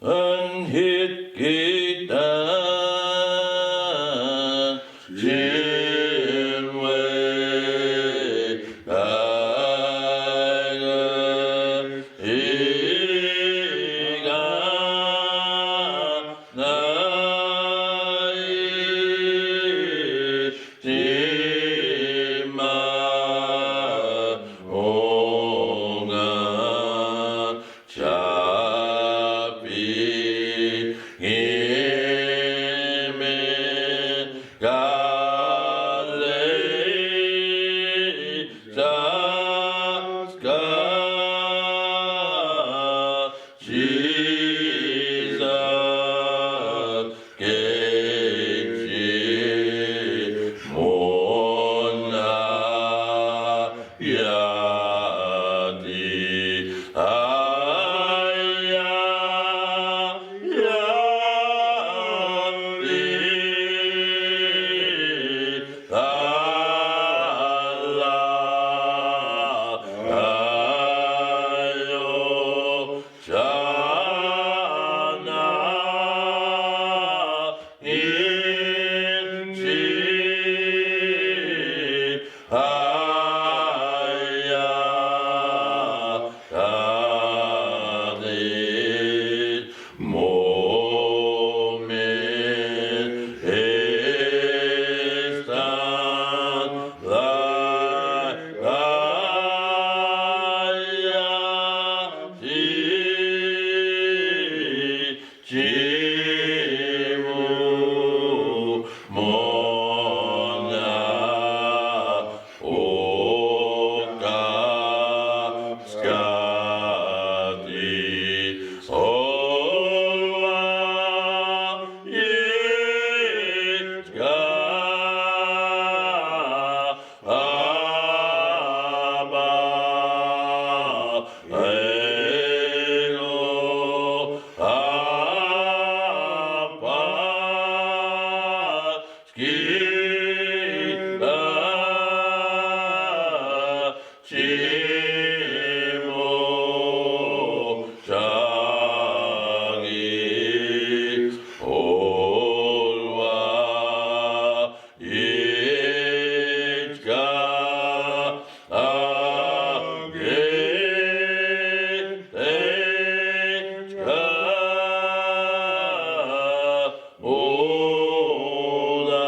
ân hiết kỳ ta chiến huệ đại ý ga nai chi ma ong cha pi me ga le sa ga Jesus Genji Mona Yadi Aya Yadi Allah Ayo Jana Inji Aya Kadit Momen Estan Aya Jimu Mona Oka Skadi Olva Yitka Abba Elo Abba Skida Chimo Shagi Olva Yitka Oda